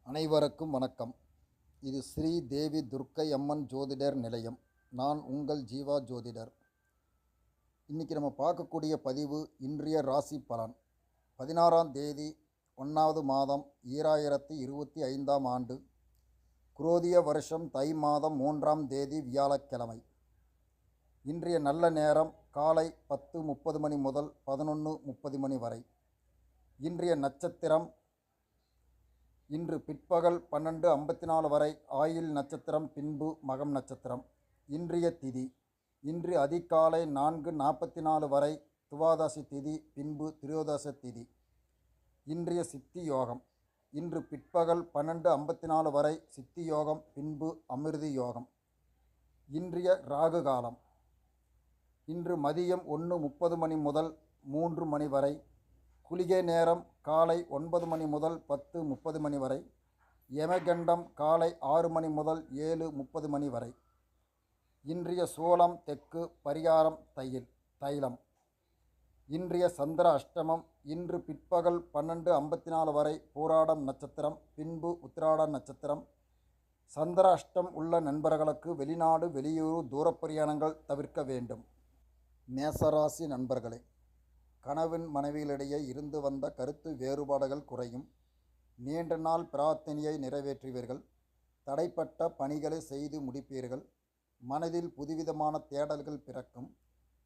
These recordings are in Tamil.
அனைவருக்கும் வணக்கம். இது ஸ்ரீ தேவி துர்க்கை அம்மன் ஜோதிடர் நிலையம். நான் உங்கள் ஜீவா ஜோதிடர். இன்றைக்கி நம்ம பார்க்கக்கூடிய பதிவு இன்றைய ராசி பலன். 16ஆம் தேதி 1வது மாதம் 2025ஆம் ஆண்டு, குரோதிய வருஷம் தை மாதம் 3ஆம் தேதி வியாழக்கிழமை. இன்றைய நல்ல நேரம் காலை 10:30 மணி முதல் 11:30 மணி வரை. இன்றைய நட்சத்திரம் இன்று பிற்பகல் 12:54 வரை ஆயில் நட்சத்திரம், பின்பு மகம் நட்சத்திரம். இன்றைய திதி இன்று அதிகாலை 4:44 வரை துவாதசி திதி, பின்பு திரியோதச திதி. இன்றைய சித்தி யோகம் இன்று பிற்பகல் 12:54 வரை சித்தி யோகம், பின்பு அமிர்தி யோகம். இன்றைய ராகு காலம் இன்று மதியம் 1:30 மணி முதல் 3 மணி வரை. குளிகை நேரம் காலை 9 மணி முதல் 10:30 மணி வரை. யமகண்டம் காலை 6 மணி முதல் 7:30 மணி வரை. இன்றைய சூலம் தெற்கு, பரிகாரம் தைலம். இன்றைய சந்திர அஷ்டமம் இன்று பிற்பகல் 12:54 வரை பூராடம் நட்சத்திரம், பின்பு உத்திராடம் நட்சத்திரம். சந்திர அஷ்டம் உள்ள நண்பர்களுக்கு வெளிநாடு, வெளியூர், தூரப்பிரயாணங்கள் தவிர்க்க வேண்டும். மேசராசி நண்பர்களே, கணவன் மனைவிகளிடையே இருந்து வந்த கருத்து வேறுபாடுகள் குறையும். நீண்ட நாள் பிரார்த்தனையை நிறைவேற்றுவீர்கள். தடைப்பட்ட பணிகளை செய்து முடிப்பீர்கள். மனதில் புதுவிதமான தேடல்கள் பிறக்கும்.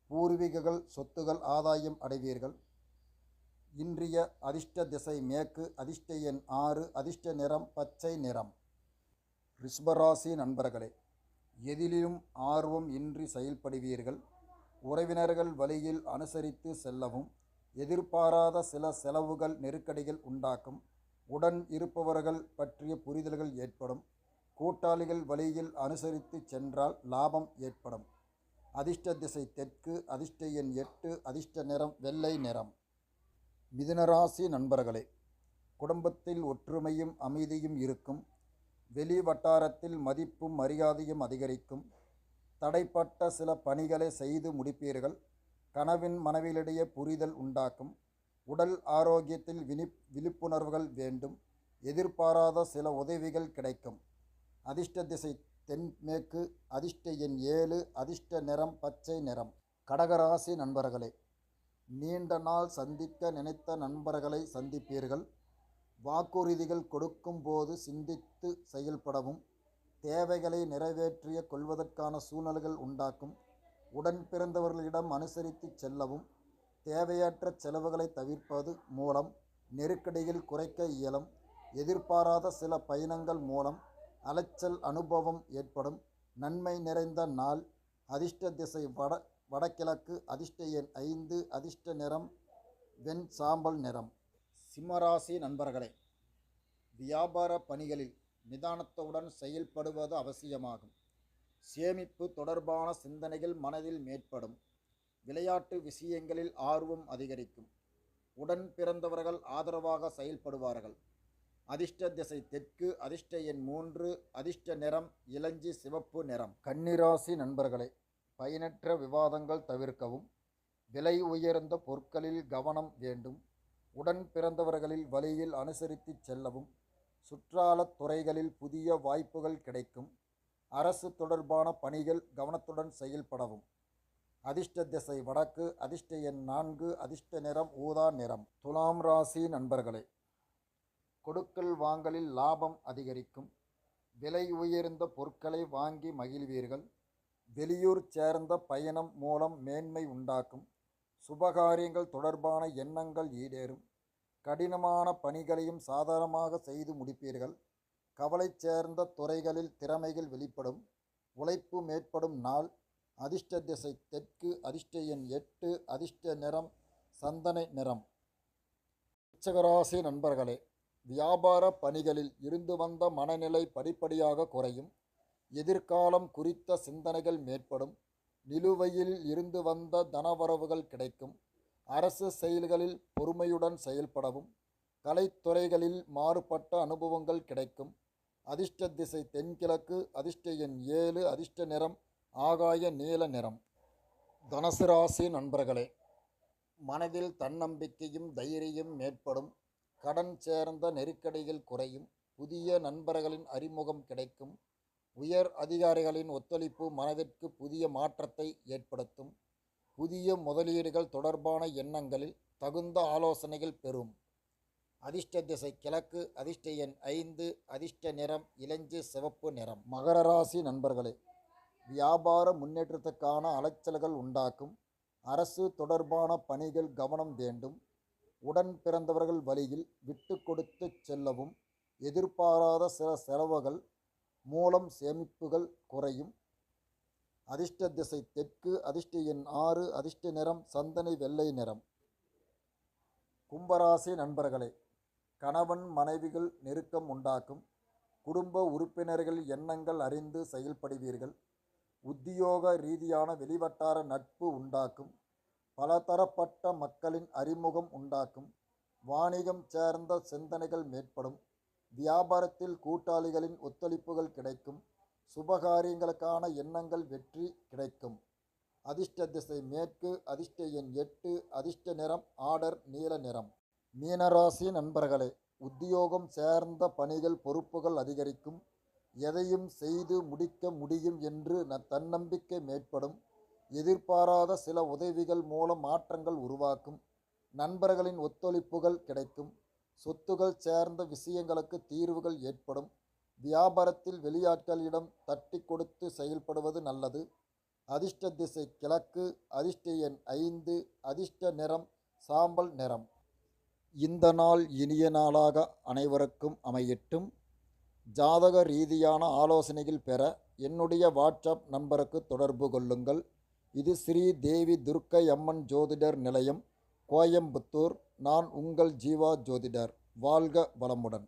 பூர்வீகங்கள் சொத்துகள் ஆதாயம் அடைவீர்கள். இன்றைய அதிர்ஷ்ட திசை மேற்கு, அதிர்ஷ்ட எண் 6, அதிர்ஷ்ட நிறம் பச்சை நிறம். ரிஷபராசி நண்பர்களே, எதிலும் ஆர்வம் இன்றி செயல்படுவீர்கள். உறவினர்கள் வழியில் அனுசரித்து செல்லவும். எதிர்பாராத சில செலவுகள் நெருக்கடிகள் உண்டாக்கும். உடன் இருப்பவர்கள் பற்றிய புரிதல்கள் ஏற்படும். கூட்டாளிகள் வழியில் அனுசரித்து சென்றால் லாபம் ஏற்படும். அதிர்ஷ்ட திசை தெற்கு, அதிர்ஷ்ட எண் 8, அதிர்ஷ்ட நிறம் வெள்ளை நிறம். மிதுனராசி நண்பர்களே, குடும்பத்தில் ஒற்றுமையும் அமைதியும் இருக்கும். வெளி வட்டாரத்தில் மதிப்பும் மரியாதையும் அதிகரிக்கும். தடைப்பட்ட சில பணிகளை செய்து முடிப்பீர்கள். கணவன் மனைவியிடையே புரிதல் உண்டாக்கும். உடல் ஆரோக்கியத்தில் விழிப்புணர்வுகள் வேண்டும். எதிர்பாராத சில உதவிகள் கிடைக்கும். அதிர்ஷ்ட திசை தென்மேற்கு, அதிர்ஷ்ட எண் 7, அதிர்ஷ்ட நிறம் பச்சை நிறம். கடகராசி நண்பர்களே, நீண்ட நாள் சந்திக்க நினைத்த நண்பர்களை சந்திப்பீர்கள். வாக்குறுதிகள் கொடுக்கும் போது சிந்தித்து செயல்படவும். தேவைகளை நிறைவேற்றிய கொள்வதற்கான சூழ்நிலைகள் உண்டாக்கும். உடன் பிறந்தவர்களிடம் அனுசரித்து செல்லவும். தேவையற்ற செலவுகளை தவிர்ப்பது மூலம் நெருக்கடியில் குறைக்க இயலும். எதிர்பாராத சில பயணங்கள் மூலம் அலைச்சல் அனுபவம் ஏற்படும். நன்மை நிறைந்த நாள். அதிர்ஷ்ட திசை வடகிழக்கு, அதிர்ஷ்ட எண் 5, அதிர்ஷ்ட நிறம் வெண் சாம்பல் நிறம். சிம்மராசி நண்பர்களே, வியாபார பணிகளில் நிதானத்துடன் செயல்படுவது அவசியமாகும். சேமிப்பு தொடர்பான சிந்தனைகள் மனதில் மேற்படும். விளையாட்டு விஷயங்களில் ஆர்வம் அதிகரிக்கும். உடன் பிறந்தவர்கள் ஆதரவாக செயல்படுவார்கள். அதிர்ஷ்ட திசை தெற்கு, அதிர்ஷ்ட எண் 3, அதிர்ஷ்ட நிறம் இளஞ்சி சிவப்பு நிறம். கன்னிராசி நண்பர்களே, பயனற்ற விவாதங்கள் தவிர்க்கவும். விலை உயர்ந்த பொருட்களில் கவனம் வேண்டும். உடன் பிறந்தவர்களில் வழியில் அனுசரித்து செல்லவும். சுற்றாலத் துறைகளில் புதிய வாய்ப்புகள் கிடைக்கும். அரசு தொடர்பான பணிகள் கவனத்துடன் செயல்படவும். அதிர்ஷ்ட திசை வடக்கு, அதிர்ஷ்ட எண் 4, அதிர்ஷ்ட நிறம் ஊதா நிறம். துலாம் ராசி நண்பர்களே, கொடுக்கல் வாங்கலில் லாபம் அதிகரிக்கும். விலை உயர்ந்த பொருட்களை வாங்கி மகிழ்வீர்கள். வெளியூர் சேர்ந்த பயணம் மூலம் மேன்மை உண்டாக்கும். சுபகாரியங்கள் தொடர்பான எண்ணங்கள் ஈடேறும். கடினமான பணிகளையும் சாதாரணமாக செய்து முடிப்பீர்கள். கவலை சேர்ந்த துறைகளில் திறமைகள் வெளிப்படும். உழைப்பு மேற்படும் நாள். அதிர்ஷ்ட திசை தெற்கு, அதிர்ஷ்ட எண் 8, அதிர்ஷ்ட நிறம் சந்தன நிறம். விருச்சிகராசி நண்பர்களே, வியாபார பணிகளில் இருந்து வந்த மனநிலை படிப்படியாக குறையும். எதிர்காலம் குறித்த சிந்தனைகள் மேற்படும். நிலுவையில் இருந்து வந்த தனவரவுகள் கிடைக்கும். அரசு செயல்களில் பொறுமையுடன் செயல்படவும். கலைத்துறைகளில் மாறுபட்ட அனுபவங்கள் கிடைக்கும். அதிர்ஷ்ட திசை தென்கிழக்கு, அதிர்ஷ்ட எண் 7, அதிர்ஷ்ட நிறம் ஆகாய நீல நிறம். தனுசு ராசி நண்பர்களே, மனதில் தன்னம்பிக்கையும் தைரியம் மேற்படும். கடன் சேர்ந்த நெருக்கடிகள் குறையும். புதிய நண்பர்களின் அறிமுகம் கிடைக்கும். உயர் அதிகாரிகளின் ஒத்துழைப்பு மனதிற்கு புதிய மாற்றத்தை ஏற்படுத்தும். புதிய முதலீடுகள் தொடர்பான எண்ணங்களில் தகுந்த ஆலோசனைகள் பெறும். அதிர்ஷ்ட திசை கிழக்கு. அதிர்ஷ்ட எண் 5. அதிர்ஷ்ட நிறம் இளஞ்சி சிவப்பு நிறம். மகர ராசி நண்பர்களே, வியாபார முன்னேற்றத்துக்கான அலைச்சல்கள் உண்டாக்கும். அரசு தொடர்பான பணிகள் கவனம் வேண்டும். உடன் பிறந்தவர்கள் வழியில் விட்டு கொடுத்து செல்லவும். எதிர்பாராத சில செலவுகள் மூலம் சேமிப்புகள் குறையும். அதிர்ஷ்ட திசை தெற்கு. அதிர்ஷ்ட எண் 6. அதிர்ஷ்ட நிறம் சந்தனை வெள்ளை நிறம். கும்பராசி நண்பர்களே, கணவன் மனைவிகள் நெருக்கம் உண்டாக்கும். குடும்ப உறுப்பினர்கள் எண்ணங்கள் அறிந்து செயல்படுவீர்கள். உத்தியோக ரீதியான வெளிவட்டார நட்பு உண்டாக்கும். பலதரப்பட்ட மக்களின் அறிமுகம் உண்டாக்கும். வாணிகம் சேர்ந்த சிந்தனைகள் மேற்படும். வியாபாரத்தில் கூட்டாளிகளின் ஒத்துழைப்புகள் கிடைக்கும். சுபகாரியங்களுக்கான எண்ணங்கள் வெற்றி கிடைக்கும். அதிர்ஷ்ட திசை மேற்கு. அதிர்ஷ்ட எண் 8. அதிர்ஷ்ட நிறம் ஆடர் நீல நிறம். மீனராசி நண்பர்களே, உத்தியோகம் சேர்ந்த பணிகள் பொறுப்புகள் அதிகரிக்கும். எதையும் செய்து முடிக்க முடியும் என்று தன்னம்பிக்கை மேற்படும். எதிர்பாராத சில உதவிகள் மூலம் மாற்றங்கள் உருவாக்கும். நண்பர்களின் ஒத்துழைப்புகள் கிடைக்கும். சொத்துகள் சேர்ந்த விஷயங்களுக்கு தீர்வுகள் ஏற்படும். வியாபாரத்தில் வெளியாட்களிடம் தட்டி கொடுத்து செயல்படுவது நல்லது. அதிர்ஷ்ட திசை கிழக்கு. அதிர்ஷ்ட எண் 5. அதிர்ஷ்ட நிறம் சாம்பல் நிறம். இந்த நாள் இனிய நாளாக அனைவருக்கும் அமையட்டும். ஜாதக ரீதியான ஆலோசனைகள் பெற என்னுடைய வாட்ஸ்அப் நம்பருக்கு தொடர்பு கொள்ளுங்கள். இது ஸ்ரீ தேவி துர்க்கை அம்மன் ஜோதிடர் நிலையம், கோயம்புத்தூர். நான் உங்கள் ஜீவா ஜோதிடர். வாழ்க வளமுடன்.